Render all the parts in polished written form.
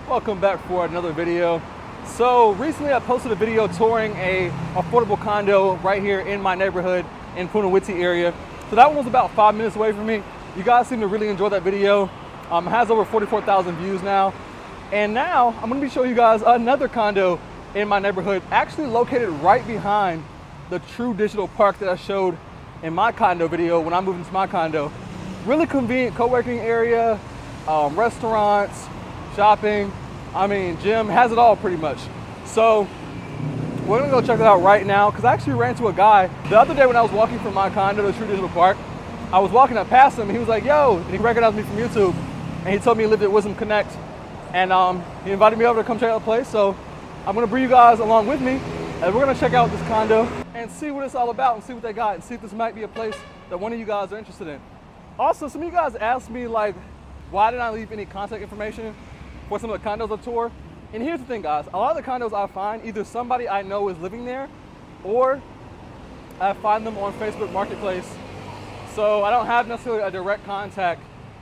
Welcome back for another video. So recently I posted a video touring a affordable condo right here in my neighborhood in Punawiti area. So that one was about 5 minutes away from me. You guys seem to really enjoy that video. It has over 44,000 views now. And now I'm gonna be showing you guys another condo in my neighborhood, actually located right behind the True Digital Park that I showed in my condo video when I moved into my condo. Really convenient co-working area, restaurants, shopping, gym, has it all pretty much. So we're gonna go check it out right now because I actually ran into a guy the other day when I was walking from my condo to True Digital Park. I was walking up past him and he was like, yo, and he recognized me from YouTube and he told me he lived at Whizdom Connect and he invited me over to come check out the place. So I'm gonna bring you guys along with me and we're gonna check out this condo and see what it's all about and see what they got and see if this might be a place that one of you guys are interested in. Also, some of you guys asked me like, why didn't I leave any contact information for some of the condos I tour? And here's the thing, guys, a lot of the condos I find, either somebody I know is living there or I find them on Facebook Marketplace. So I don't have necessarily a direct contact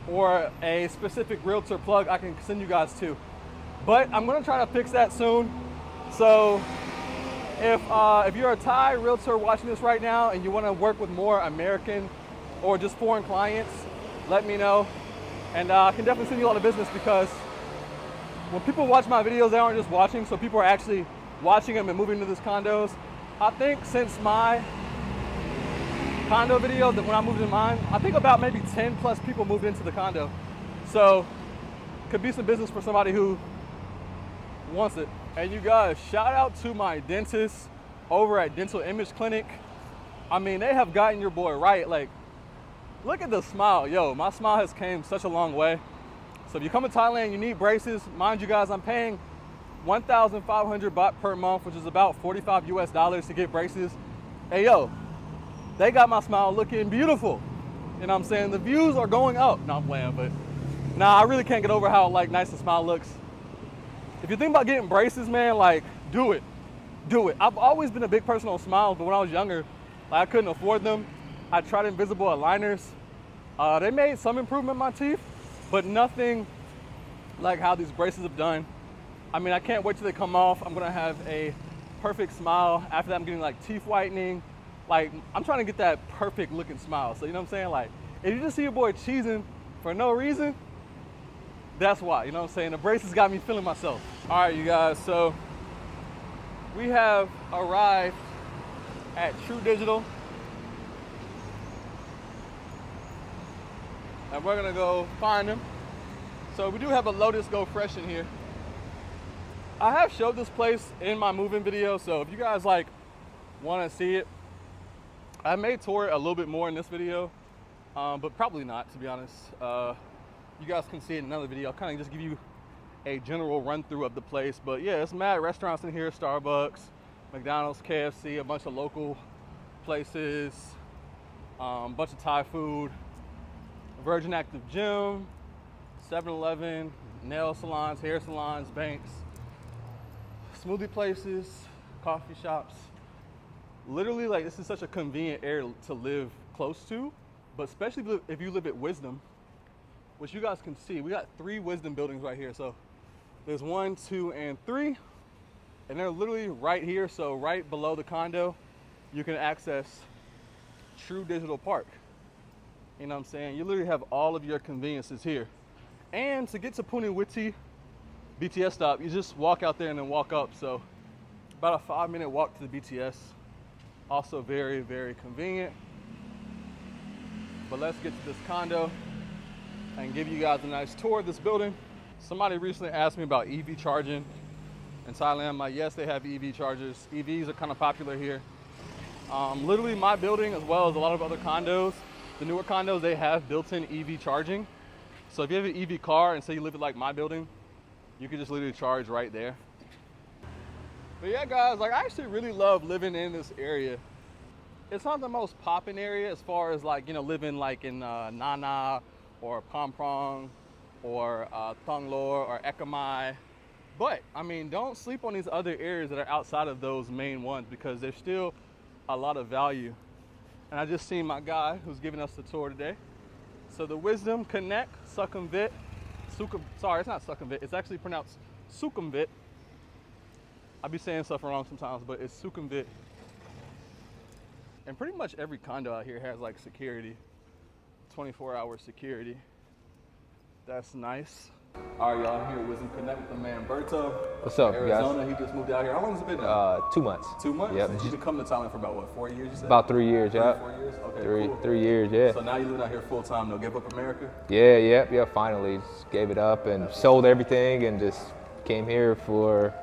or a specific realtor plug I can send you guys to. But I'm gonna try to fix that soon. So if you're a Thai realtor watching this right now and you wanna work with more American or just foreign clients, let me know. And I can definitely send you a lot of business because when people watch my videos, they aren't just watching, so people are actually watching them and moving to these condos. I think since my condo video, that when I moved in mine, I think about maybe 10 plus people moved into the condo. So could be some business for somebody who wants it. And you guys, shout out to my dentist over at Dental Image Clinic. I mean, they have gotten your boy right. Like, look at the smile. Yo, my smile has came such a long way. So if you come to Thailand, you need braces. Mind you guys, I'm paying 1,500 baht per month, which is about 45 US dollars to get braces. Hey, yo, they got my smile looking beautiful. You know what I'm saying? The views are going up. No, I'm playing, but nah, I really can't get over how like nice the smile looks. If you think about getting braces, man, like do it, do it. I've always been a big person on smiles, but when I was younger, like, I couldn't afford them. I tried invisible aligners. They made some improvement in my teeth, but nothing like how these braces have done. I mean, I can't wait till they come off. I'm gonna have a perfect smile. After that, I'm getting like teeth whitening. Like, I'm trying to get that perfect looking smile. So you know what I'm saying? Like, if you just see your boy cheesing for no reason, that's why, you know what I'm saying? The braces got me feeling myself. All right, you guys, so we have arrived at True Digital. And we're gonna go find them. So we do have a Lotus Go Fresh in here. I have showed this place in my moving video, so if you guys like wanna see it, I may tour it a little bit more in this video, but probably not, to be honest. You guys can see it in another video. I'll kind of just give you a general run through of the place. But yeah, it's mad restaurants in here, Starbucks, McDonald's, KFC, a bunch of local places, a bunch of Thai food, Virgin Active Gym, 7-Eleven, nail salons, hair salons, banks, smoothie places, coffee shops. Literally, like, this is such a convenient area to live close to, but especially if you live at Whizdom, which you guys can see. We got 3 Whizdom buildings right here. So there's 1, 2, and 3, and they're literally right here. So right below the condo, you can access True Digital Park. You know what I'm saying? You literally have all of your conveniences here. And to get to Punawiti BTS stop, you just walk out there and then walk up. So about a 5-minute walk to the BTS. Also very, very convenient. But let's get to this condo and give you guys a nice tour of this building. Somebody recently asked me about EV charging in Thailand. I'm like, yes, they have EV chargers. EVs are kind of popular here. Literally my building, as well as a lot of other condos, the newer condos, they have built-in EV charging. So if you have an EV car and say you live at like my building, you can just literally charge right there. But yeah, guys, like, I actually really love living in this area. It's not the most poppin' area as far as like, you know, living like in Nana or Pom Prong or Thonglor or Ekamai. But I mean, don't sleep on these other areas that are outside of those main ones because there's still a lot of value. And I just seen my guy who's giving us the tour today. So the Whizdom Connect Sukhumvit Sorry, it's not Sukhumvit. It's actually pronounced Sukhumvit. I be saying stuff wrong sometimes, but it's Sukhumvit. And pretty much every condo out here has like security, 24-hour security. That's nice. All right, y'all, I'm here with Whizdom Connect with the man Berto. What's up, Arizona. guys? He just moved out here. How long has it been now? 2 months. 2 months? Yep. You've been coming to Thailand for about, what, 4 years, you said? About 3 years, yeah. 4 years? Okay, cool. 3 years, yeah. So now you're living out here full time, though. Give up America? Yeah, finally. Just gave it up and sold everything and just came here for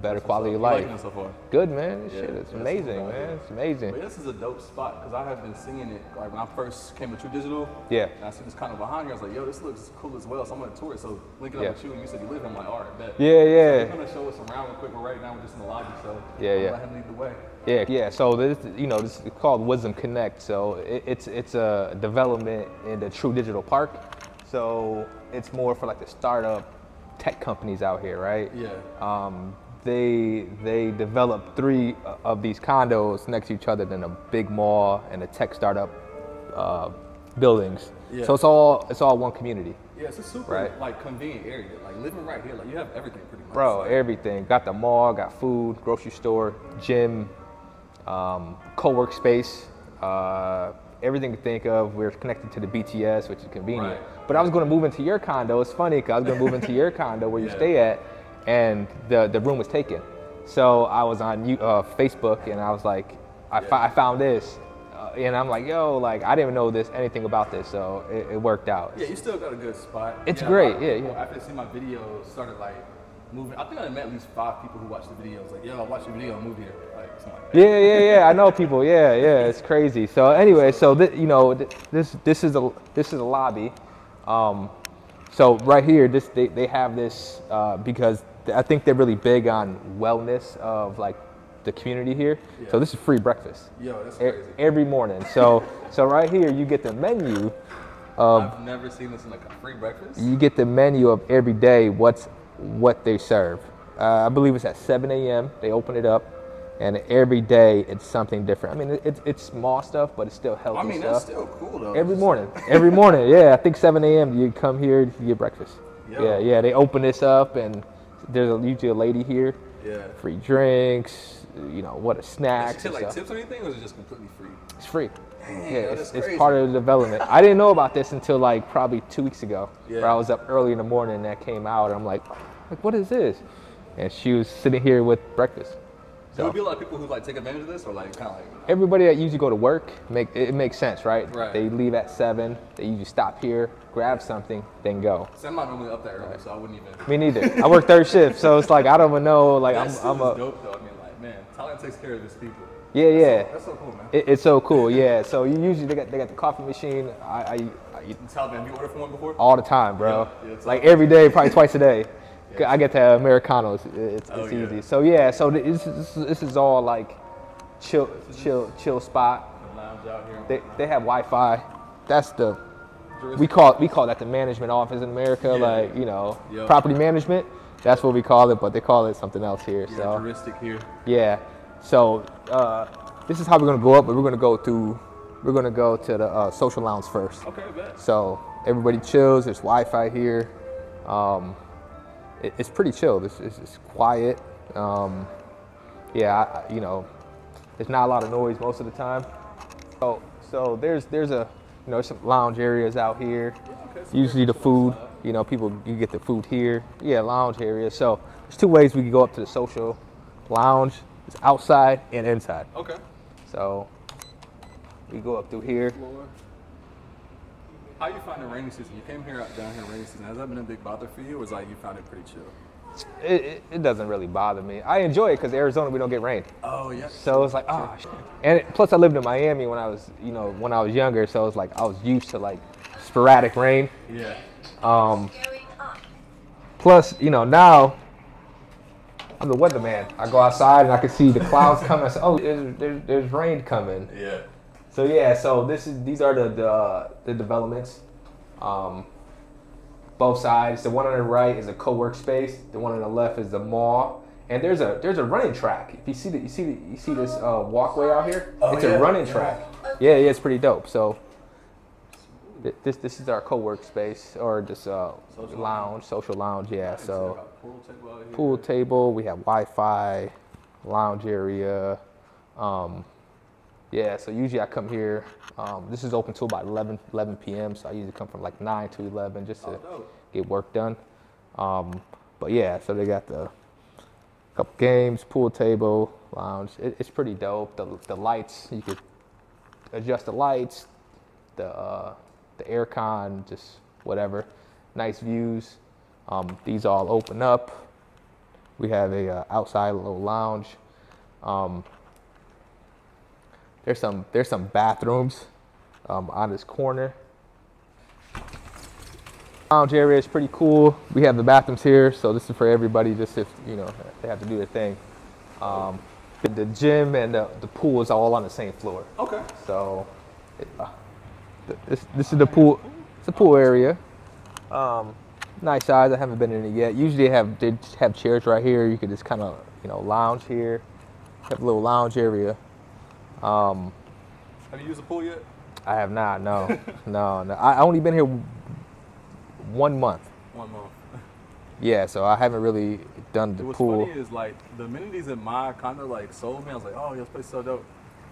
better quality of life. You liking it so far? Good, man. This Yeah, shit is that's amazing, man. It's amazing. But this is a dope spot because I have been seeing it like when I first came to True Digital. Yeah. And I see this condo behind here. I was like, yo, this looks cool as well. So I'm gonna tour it. So linking up with you and you said you live here. I'm like, all right, bet. Yeah. So you're gonna show us around real quick. But right now we're just in the lobby. So Yeah. let him lead the way. Yeah. So this is called Whizdom Connect. So it's a development in the True Digital Park. So it's more for like the startup tech companies out here, right? Yeah. They developed 3 of these condos next to each other in a big mall and a tech startup buildings. Yeah. So it's all one community. Yeah, it's a super like convenient area. Like living right here, like you have everything pretty much. Bro, like, everything. Got the mall, got food, grocery store, gym, co-work space, everything to think of. We're connected to the BTS, which is convenient. Right. But I was going to move into your condo. It's funny because I was going to move into your condo where you stay at, and the room was taken. So I was on Facebook and I was like, I found this. And I'm like, yo, like I didn't even know anything about this, so it worked out. Yeah, you still got a good spot. It's great, yeah. After seeing my videos, started like moving. I think I met at least 5 people who watched the videos. Like, yo, I watched your video, moved here, like something like that. Yeah. I know people. Yeah. It's crazy. So anyway, so this is a lobby. So right here, they have this because I think they're really big on wellness of like the community here. Yeah. So this is free breakfast. Yo, that's crazy. Every morning. So right here you get the menu of. I've never seen this in like a free breakfast. You get the menu of every day what they serve. I believe it's at 7 a.m. They open it up, and every day it's something different. I mean, it's small stuff, but it's still healthy stuff. I mean, that's still cool though. Every morning, yeah. I think 7 a.m. you come here, you get breakfast. Yo. Yeah. They open this up, and there's usually a lady here. Yeah. Free drinks. What a snacks. Does it like tips or anything, or is it just completely free? It's free. Dang, yeah, it's part of the development. I didn't know about this until like probably 2 weeks ago, where I was up early in the morning and that came out, and I'm like, what is this? And she was sitting here with breakfast. So there would be a lot of people who like take advantage of this, or like kind of like. Everybody that usually go to work, it makes sense, right? Right. They leave at 7. They usually stop here, grab something, then go. So I'm not normally up that early, so I wouldn't even. Me neither. I work 3rd shift, so it's like I don't even know. Like I'm a. Dope though. I mean, like man, Thailand takes care of its people. Yeah. That's so cool, man. It's so cool, yeah. So you usually they got the coffee machine. I Taliban, have you ordered from one before? All the time, bro. Yeah, like every day, probably twice a day. I get the Americanos. It's easy. So so this is all like chill spot. The lounge out here. They have Wi-Fi. That's the we call that the management office in America. Like property management. That's what we call it, but they call it something else here. Yeah, so juristic here. Yeah. So this is how we're gonna go up, but we're gonna go to the social lounge first. Okay, bet. So everybody chills. There's Wi-Fi here. It's pretty chill. It's quiet. There's not a lot of noise most of the time. So there's some lounge areas out here. Yeah, okay, so usually the food. You get the food here. Yeah, lounge area. So there's 2 ways we can go up to the social lounge. It's outside and inside. Okay. So we go up through here. How you find the rainy season? You came down here rainy season. Has that been a big bother for you, or is like you found it pretty chill? It doesn't really bother me. I enjoy it because Arizona we don't get rain. Oh yeah. So it's like and plus I lived in Miami when I was younger, so it's like I was used to like sporadic rain. Yeah. Plus now I'm the weatherman. I go outside and I can see the clouds coming. I say, oh, there's rain coming. Yeah. So these are the developments. Both sides. The one on the right is a co-work space. The one on the left is the mall. And there's a running track. If you see this walkway out here, it's a running track. Yeah, it's pretty dope. So This is our co-work space, or just social lounge. Yeah. So pool table. We have Wi-Fi, lounge area. Yeah. So usually I come here. This is open till about 11 p.m. So I usually come from like 9 to 11 just to get work done. But yeah, so they got the couple games, pool table, lounge. It's pretty dope. The lights, you could adjust the lights, the aircon, just whatever. Nice views. These all open up. We have a outside little lounge. There's some bathrooms on this corner. Lounge area is pretty cool. We have the bathrooms here, so this is for everybody, just if they have to do their thing. The gym and the pool is all on the same floor. Okay. So this is the pool. It's a pool area. Nice size. I haven't been in it yet. Usually they just have chairs right here. You could just kind of lounge here. Have a little lounge area. Have you used the pool yet? I have not. No, no. I only been here 1 month. 1 month. Yeah, so I haven't really done the pool. What's funny is like the amenities in my condo like sold me. I was like, oh, this place is so dope.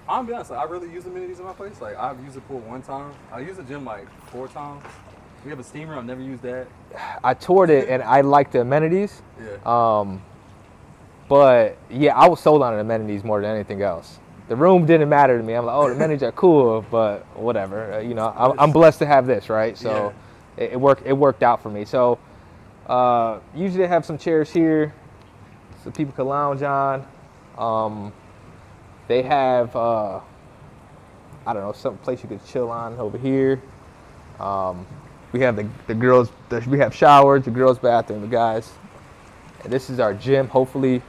I'm gonna be honest, like, I really use the amenities in my place. Like I've used the pool 1 time. I used the gym like 4 times. We have a steamer. I've never used that. I toured it and I like the amenities. Yeah. But yeah, I was sold on the amenities more than anything else. The room didn't matter to me. I'm like, oh, the amenities are cool, but whatever. I'm blessed to have this, right? So yeah. It worked out for me. So usually they have some chairs here so people can lounge on. They have I don't know, some place you could chill on over here. We have the girls. We have showers, the girls' bathroom, the guys. And this is our gym. Hopefully,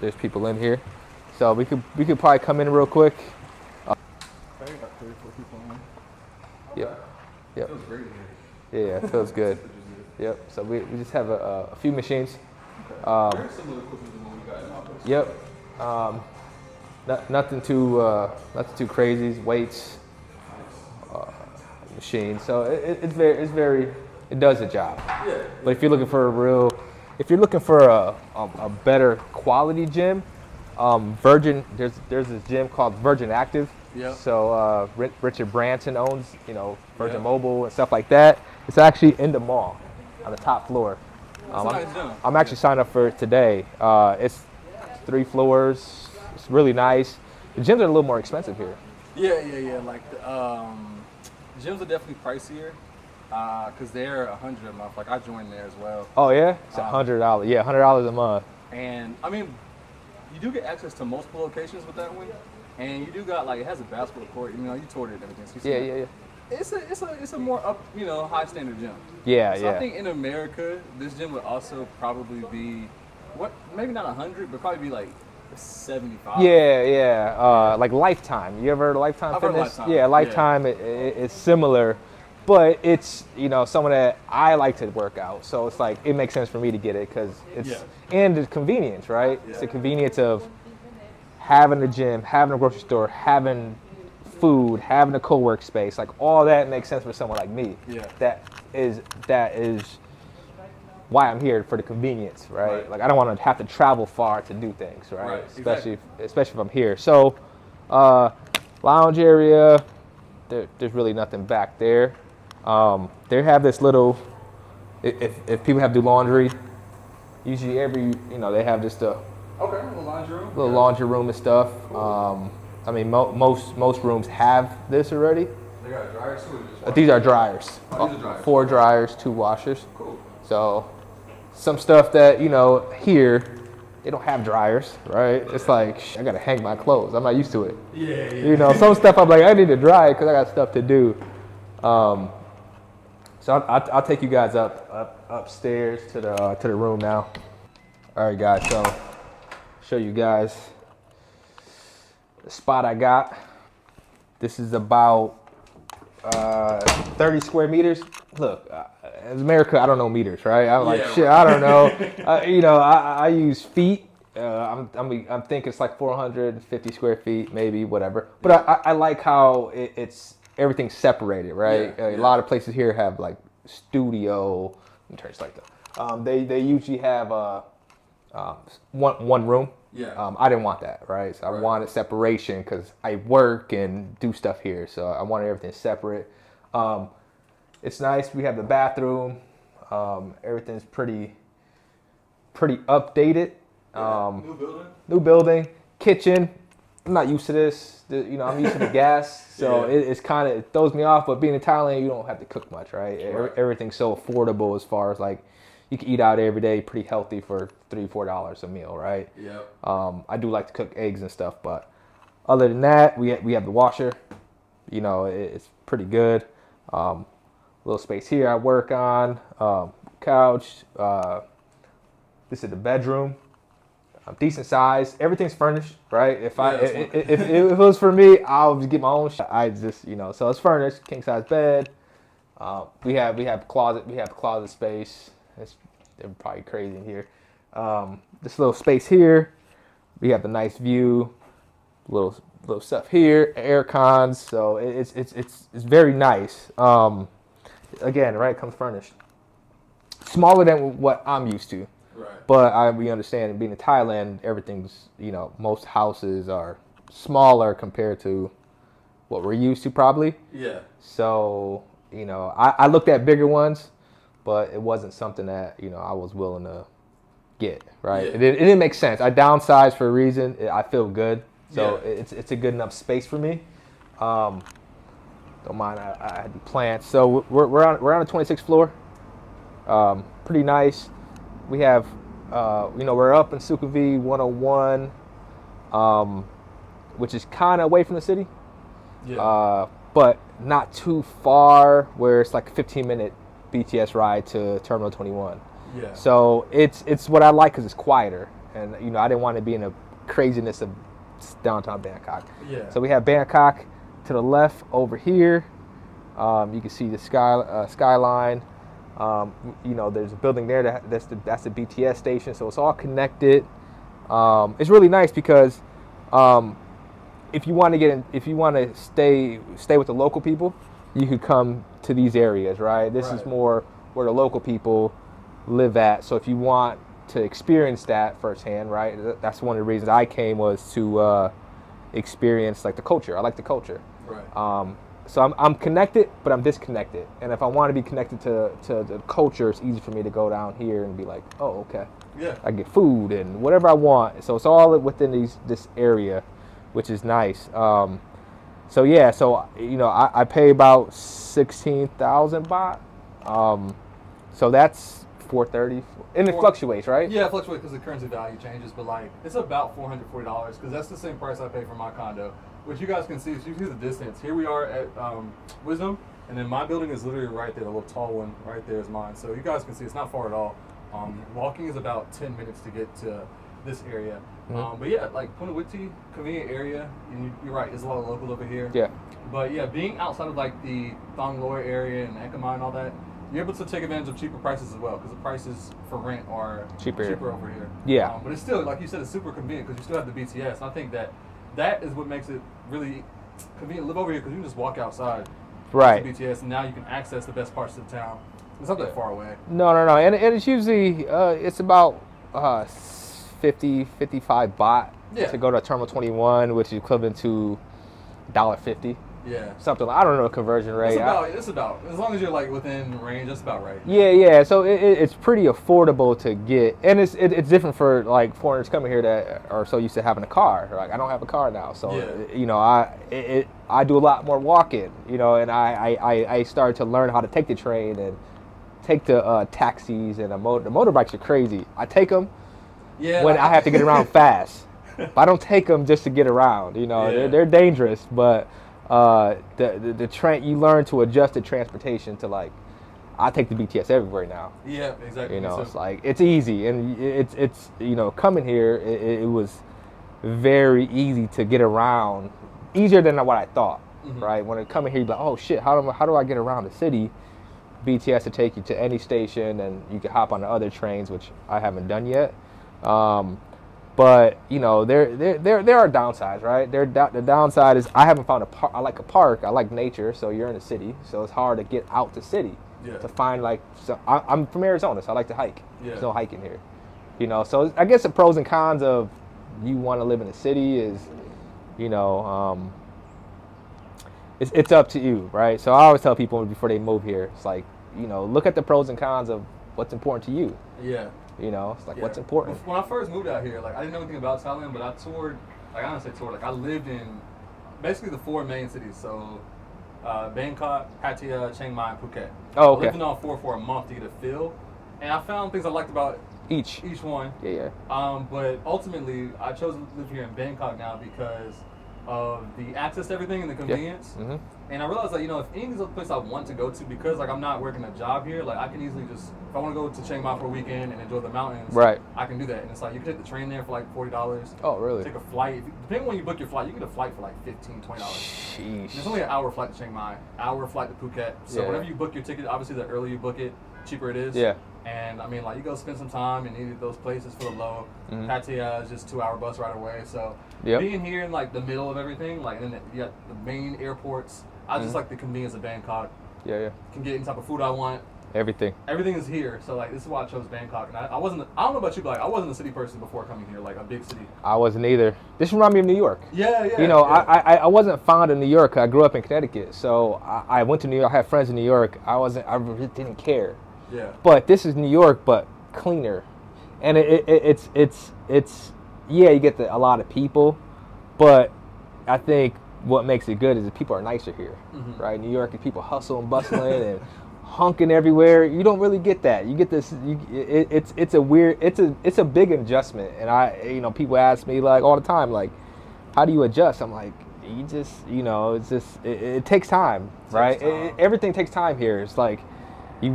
there's people in here, so we could probably come in real quick. I think about 3 or 4 people in. Yep. Yep. Feels great in here. Yeah, it feels good. Yep. So we just have a few machines. Okay. Very similar equipment to what we got in our place. Yep. Nothing too crazy. Weights. Machine, so it does the job. Yeah. But if you're looking for a better quality gym, there's this gym called Virgin Active. Yeah. So Richard Branson owns Virgin Mobile and stuff like that. It's actually in the mall on the top floor. I'm actually signed up for it today. It's 3 floors. It's really nice. The gyms are a little more expensive here. Yeah. Like gyms are definitely pricier because they're $100 a month. Like I joined there as well. Oh yeah, it's $100. Yeah, $100 a month. And I mean, you do get access to multiple locations with that one, and you do got like it has a basketball court. You toured it and everything. So Yeah. It's a more up high standard gym. Yeah, so I think in America this gym would also probably be maybe not 100, but probably be like 75. Yeah. Like Lifetime. You ever heard of Lifetime I've Fitness? heard Lifetime. Yeah, Lifetime. It's similar, but it's someone that I like to work out. So it's like it makes sense for me to get it because and the convenience, right? Yeah. It's the convenience of having a gym, having a grocery store, having food, having a co-work space. Like all that makes sense for someone like me. Yeah. That is why I'm here, for the convenience, right? Like I don't want to have to travel far to do things, right? Especially if I'm here. So lounge area, there's really nothing back there. They have this little, if people have to do laundry, usually they have just a little laundry room and stuff. I mean, most rooms have this already. They got dryers too? These are dryers. Oh, these are dryers. 4 dryers, 2 washers. Cool. So some stuff that, here, they don't have dryers, right? It's like, I gotta hang my clothes. I'm not used to it. Yeah. Some stuff I'm like, I need to dry it because I got stuff to do. So I'll take you guys upstairs to the room now. All right, guys, so show you guys the spot I got. This is about 30 square meters. Look, in America, I don't know meters, right? I'm like, shit, I don't know. I use feet. I'm thinking it's like 450 square feet, maybe, whatever. But I like how it's everything's separated, right? Yeah, A lot of places here have like studio. Let me turn this like that. They usually have one room. Yeah. I didn't want that, right? So I wanted separation because I work and do stuff here. So I wanted everything separate. It's nice. We have the bathroom. Everything's pretty updated. New building. New building. Kitchen. I'm not used to this. I'm used to the gas, so it throws me off. But being in Thailand, you don't have to cook much, right? Everything's so affordable as far as like you can eat out every day, pretty healthy for $3-4 a meal, right? Yep. I do like to cook eggs and stuff, but other than that, we have the washer. It's pretty good. Little space here I work on. Couch. This is the bedroom. Decent size. Everything's furnished, right? If it was for me, I'll just get my own shit. I just, so it's furnished. King size bed. We have closet. We have closet space. They're probably crazy in here. This little space here. We have the nice view. Little stuff here. Air cons. So it's very nice. Again, right? Comes furnished. Smaller than what I'm used to. Right. But we understand being in Thailand, everything's, most houses are smaller compared to what we're used to probably. Yeah. So, I looked at bigger ones, but it wasn't something that, I was willing to get, right? Yeah. It didn't make sense. I downsized for a reason. I feel good. So it's a good enough space for me. Don't mind, I had the plants. So we're on the 26th floor. Pretty nice. We have, we're up in Sukhumvit 101, which is kind of away from the city, but not too far where it's like a 15-minute BTS ride to Terminal 21. Yeah. So it's what I like because it's quieter, and I didn't want to be in the craziness of downtown Bangkok. Yeah. So we have Bangkok to the left over here. You can see the skyline. There's a building there that's the BTS station, so it's all connected. It's really nice because if you want to stay with the local people, you could come to these areas, right? This is more where the local people live at. So if you want to experience that firsthand, right? That's one of the reasons I came, was to experience like the culture. I like the culture. Right. So I'm connected, but I'm disconnected. And if I want to be connected to the culture, it's easy for me to go down here and be like, oh, okay. Yeah. I get food and whatever I want. So it's all within this area, which is nice. So I pay about 16,000 baht. So that's 430, and it fluctuates, right? Yeah, it fluctuates because the currency value changes, but like it's about $440 because that's the same price I pay for my condo. Which you guys can see, so you see the distance. Here we are at Whizdom, and then my building is literally right there. The little tall one right there is mine. So you guys can see it's not far at all. Walking is about 10 minutes to get to this area. Mm-hmm. But yeah, like Punawiti, convenient area. And you're right, there's a lot of local over here. Yeah. But yeah, being outside of like the Thong Loy area and Ekamai and all that, you're able to take advantage of cheaper prices as well because the prices for rent are cheaper over here. Yeah. But it's still, like you said, it's super convenient because you still have the BTS. And I think that is what makes it really convenient to live over here because you can just walk outside, right, to BTS, and now you can access the best parts of the town. It's not that far away. No, and it's usually it's about 55 baht to go to Terminal 21, which is equivalent to $1.50. Yeah. Something I don't know the conversion rate. It's about as long as you're like within range, that's about right. Yeah. So it's pretty affordable to get, and it's different for like foreigners coming here that are so used to having a car. Like I don't have a car now, so I do a lot more walking. And I started to learn how to take the train and take the taxis and the motorbikes are crazy. I take them when I have to get around fast. But I don't take them just to get around. They're dangerous, but. The train, you learn to adjust the transportation to like, I take the BTS everywhere now. Yeah, exactly. It's like it's easy, and it's coming here, it was very easy to get around, easier than what I thought. Mm-hmm. Right, when it coming here, you're like, oh shit, how do I get around the city? BTS to take you to any station, and you can hop on the other trains, which I haven't done yet. But you know, there are downsides, right? The downside is I haven't found a park. I like a park. I like nature. So you're in a city, so it's hard to get out the city to find like. So I'm from Arizona, so I like to hike. Yeah. There's no hiking here, you know. So I guess the pros and cons of you want to live in a city is, you know, it's up to you, right? So I always tell people before they move here, it's like, you know, look at the pros and cons of what's important to you. Yeah. You know, it's like what's important. When I first moved out here, like I didn't know anything about Thailand, but I toured. Like I honestly toured. Like I lived in basically the 4 main cities. So Bangkok, Pattaya, Chiang Mai, and Phuket. Oh, okay. I lived in all 4 for a month to get a feel, and I found things I liked about each one. Yeah. But ultimately, I chose to live here in Bangkok now because of the access to everything and the convenience. Yeah. Mm-hmm. And I realized that, you know, if any of these other places I want to go to, because like I'm not working a job here, like I can easily just, if I want to go to Chiang Mai for a weekend and enjoy the mountains, right, I can do that. And it's like you can take the train there for like $40. Oh, really? Take a flight. Depending on when you book your flight, you get a flight for like $15, $20. Sheesh. It's only an hour flight to Chiang Mai, hour flight to Phuket. So whenever you book your ticket, obviously the earlier you book it, cheaper it is. Yeah. And I mean, like you go spend some time in either of those places for the low. Pattaya is just 2-hour bus right away. So being here in like the middle of everything, like then you got the main airports. I just like the convenience of Bangkok. Yeah. Can get any type of food I want. Everything is here. So like this is why I chose Bangkok. And I don't know about you, but like I wasn't a city person before coming here, like a big city. I wasn't either. This reminds me of New York. Yeah. You know, I wasn't fond of New York. I grew up in Connecticut, so I went to New York. I had friends in New York. I really didn't care. Yeah. But this is New York, but cleaner, and it's yeah, you get a lot of people, but I think what makes it good is that people are nicer here, right? New York, people hustle and bustling and honking everywhere. You don't really get that. You get this. It's a weird. It's a big adjustment, and you know, people ask me like all the time, like, how do you adjust? I'm like, you just, you know, it's just it takes time, right? Everything takes time here. It's like you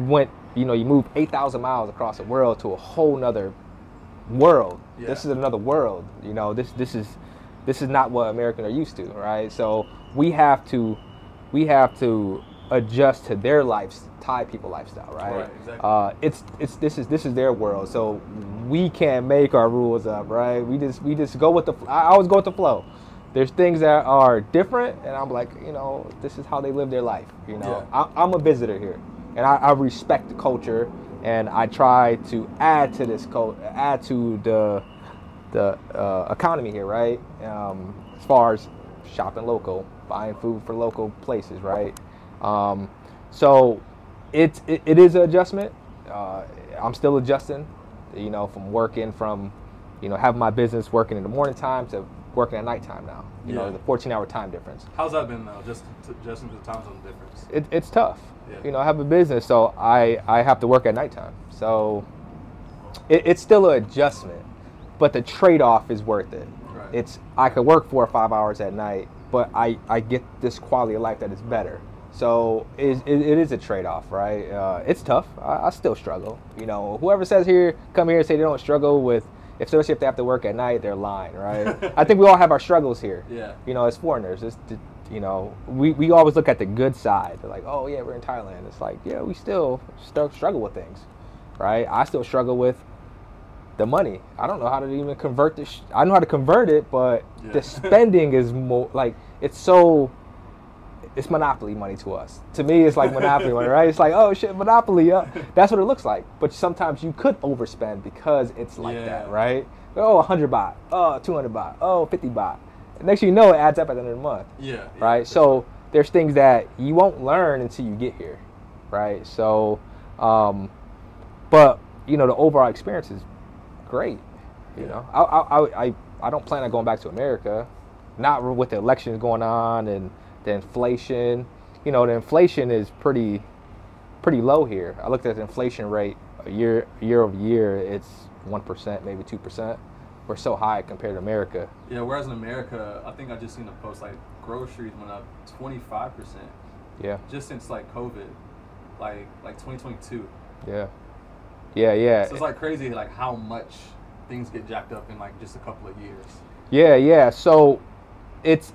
moved 8,000 miles across the world to a whole nother world. Yeah. This is another world. You know, this is not what Americans are used to, right? So we have to adjust to their Thai people lifestyle, right? Right, exactly. This is their world, so we can't make our rules up, right? We just go with the. I always go with the flow. There's things that are different, and I'm like, you know, this is how they live their life. You know, I'm a visitor here, and I respect the culture, and I try to add to this add to the economy here, right? As far as shopping local, buying food for local places, right? So it is an adjustment. I'm still adjusting, you know, from having my business working in the morning time to working at nighttime now. You know, the 14-hour time difference. How's that been though? Just adjusting to the time zone difference. It's tough. Yeah. You know, I have a business, so I have to work at nighttime. So it's still an adjustment, but the trade-off is worth it. Right. I could work 4 or 5 hours at night, but I get this quality of life that is better. So it is a trade-off, right? It's tough. I still struggle. You know, whoever says come here and say they don't struggle with, especially if they have to work at night, they're lying, right? I think we all have our struggles here. Yeah. You know, as foreigners, you know, we always look at the good side. They're like, oh yeah, we're in Thailand. It's like, yeah, we still struggle with things, right? I still struggle with the money. I don't know how to even convert this. I know how to convert it, but the spending is more like it's monopoly money to us. To me, it's like monopoly money, right? It's like, oh shit, monopoly. That's what it looks like. But sometimes you could overspend because it's like that, right? Oh, 100 baht. Oh, 200 baht. Oh, 50 baht. Next thing you know, it adds up at the end of the month. Yeah. Right. So there's things that you won't learn until you get here, right? So, but you know, the overall experience is great. You know, I don't plan on going back to America, not with the elections going on and the inflation. You know, the inflation is pretty low here. I looked at the inflation rate year over year. It's 1%, maybe 2%. We're so high compared to America. Yeah, whereas in America, I think I just seen a post like groceries went up 25%. Yeah. Just since like COVID, like 2022. Yeah. Yeah. So it's like crazy, like how much things get jacked up in like just a couple of years. Yeah. So that's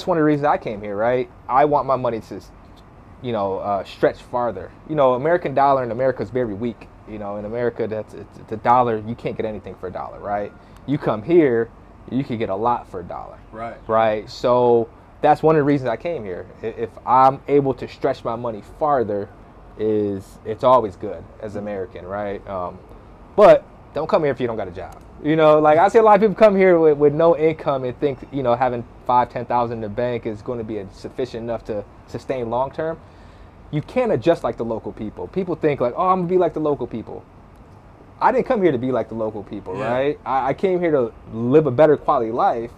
one of the reasons I came here, right? I want my money to, stretch farther. You know, American dollar in America is very weak. You know, in America, it's a dollar. You can't get anything for a dollar, right? You come here, you can get a lot for a dollar. Right. Right. So that's one of the reasons I came here. If I'm able to stretch my money farther, it's always good as an American, right? But don't come here if you don't got a job. You know, like I see a lot of people come here with no income and think, you know, having $5,000-10,000 in the bank is going to be sufficient enough to sustain long term. You can't adjust like the local people. People think like, oh, I'm gonna be like the local people. I didn't come here to be like the local people, right? I came here to live a better quality life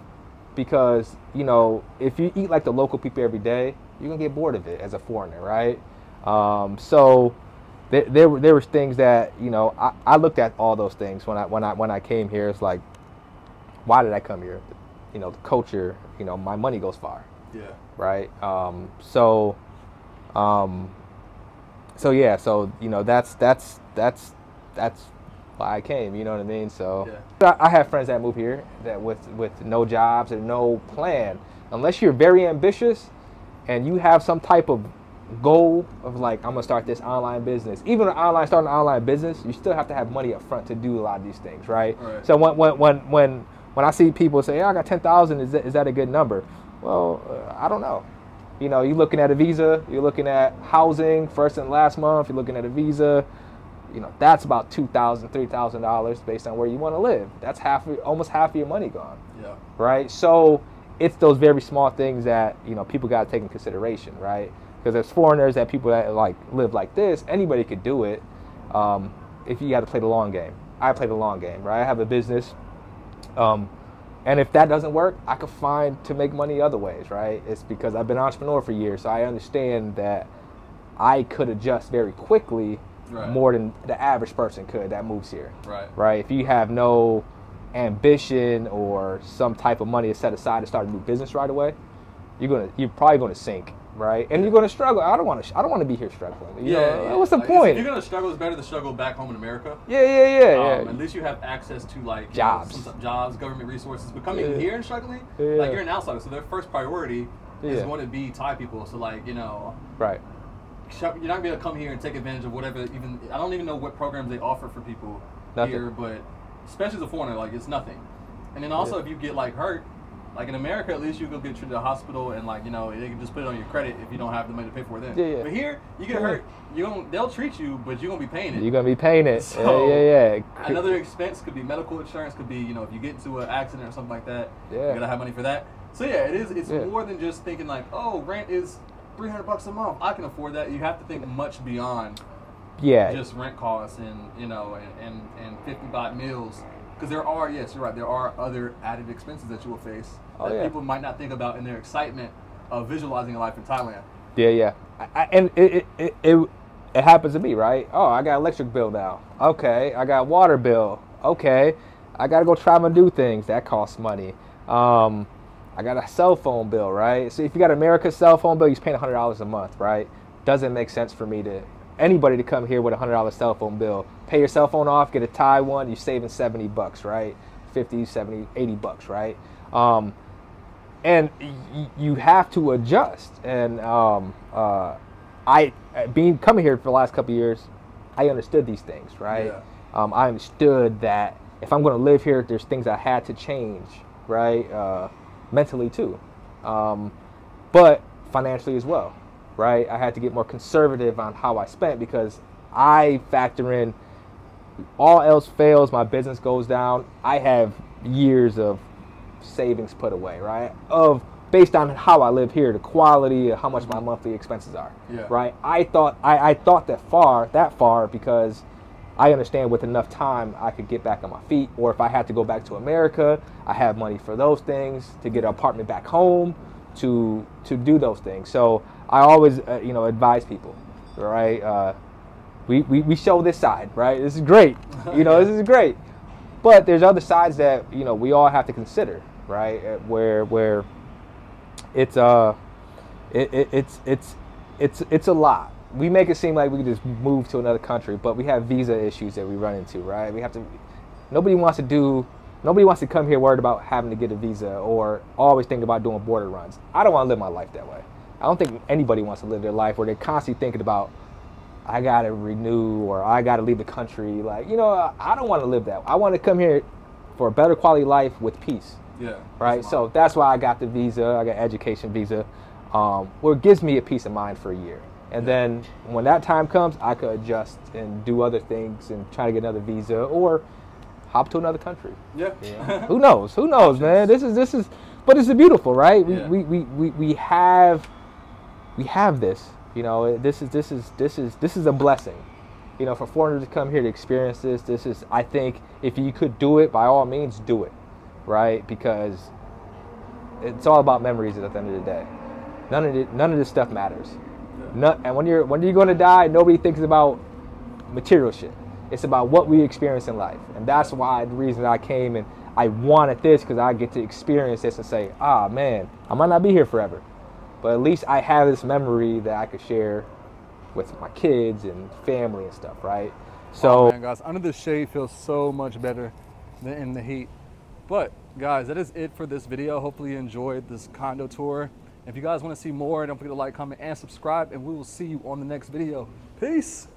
because, you know, if you eat like the local people every day, you're gonna get bored of it as a foreigner, right? So there was things that, you know, I looked at all those things when I came here. It's like, why did I come here? You know, the culture, you know, my money goes far. Yeah. Right. So yeah. So you know, that's why I came. You know what I mean? So I have friends that move here that with no jobs and no plan. Unless you're very ambitious and you have some type of goal of like, I'm gonna start this online business. Even starting an online business, you still have to have money up front to do a lot of these things, right? So when I see people say, I got 10,000, is that a good number? Well, I don't know. You know, you're looking at a visa, you're looking at housing, first and last month, you're looking at a visa, you know, that's about $2,000, $3,000 based on where you want to live. That's almost half of your money gone. Yeah. Right? So it's those very small things that, you know, people got to take in consideration, right? Because as foreigners, that people that like live like this, anybody could do it if you got to play the long game. I play the long game, right? I have a business. And if that doesn't work, I could find to make money other ways, right? It's because I've been an entrepreneur for years, so I understand that I could adjust very quickly more than the average person could that moves here. Right? If you have no ambition or some type of money to set aside to start a new business right away, you're probably going to sink. Right, and you're going to struggle. I don't want to be here struggling. You know, what's the point? If you're going to struggle, it's better to struggle back home in America. Yeah. At least you have access to like jobs, government resources. But coming here and struggling, like you're an outsider, so their first priority is going to be Thai people. So like, you know, right. You're not going to be able to come here and take advantage of whatever. Even I don't even know what programs they offer for people here, but especially as a foreigner, like it's nothing. And then also if you get like hurt. Like in America, at least you can get treated to the hospital and like, you know, they can just put it on your credit if you don't have the money to pay for it then. But here, you get hurt, they'll treat you, but you're going to be paying it. You're going to be paying it. So another expense could be medical insurance, could be, you know, if you get into an accident or something like that, you got to have money for that. So it's more than just thinking like, oh, rent is $300 a month. I can afford that. You have to think much beyond just rent costs and, you know, and 50 baht meals. Because there are, yes, you're right, there are other added expenses that you will face that people might not think about in their excitement of visualizing a life in Thailand. And it happens to me, right? Oh, I got electric bill now. Okay. I got water bill. Okay. I got to go travel and do things. That costs money. I got a cell phone bill, right? So if you got America's cell phone bill, you're paying $100 a month, right? Doesn't make sense for anybody to come here with a $100 cell phone bill, pay your cell phone off, get a Thai one, you're saving $70, right? 50, 70, $80, right? And you have to adjust. And coming here for the last couple of years, I understood these things, right? I understood that if I'm going to live here, there's things I had to change, right? Mentally too, but financially as well. Right, I had to get more conservative on how I spent because I factor in all else fails, my business goes down. I have years of savings put away, right? Based on how I live here, the quality of how much my monthly expenses are. Right. I thought that far because I understand with enough time I could get back on my feet, or if I had to go back to America, I have money for those things, to get an apartment back home, to do those things. So I always, advise people, right? We show this side, right? This is great, this is great. But there's other sides that we all have to consider, right? Where it's a lot. We make it seem like we can just move to another country, but we have visa issues that we run into, right? Nobody wants to come here worried about having to get a visa or always thinking about doing border runs. I don't want to live my life that way. I don't think anybody wants to live their life where they're constantly thinking about, I gotta renew or I gotta leave the country. Like, you know, I don't want to live that. I want to come here for a better quality life with peace. Yeah. Right. So that's why I got the visa. I got education visa, where it gives me a peace of mind for a year. And then when that time comes, I could adjust and do other things and try to get another visa or hop to another country. Yeah. You know? Who knows? Who knows, man? This is. But it's beautiful, right? We have this. You know, this is a blessing. You know, for foreigners to come here to experience this. This is, I think, if you could do it, by all means, do it, right? Because it's all about memories at the end of the day. None of this stuff matters. And when you're going to die, nobody thinks about material shit. It's about what we experience in life, and that's why the reason I came and I wanted this, because I get to experience this and say, ah, man, I might not be here forever, but at least I have this memory that I could share with my kids and family and stuff, right? So, man, guys, under the shade feels so much better than in the heat. But guys, that is it for this video. Hopefully you enjoyed this condo tour. If you guys want to see more, don't forget to like, comment, and subscribe, and we will see you on the next video. Peace.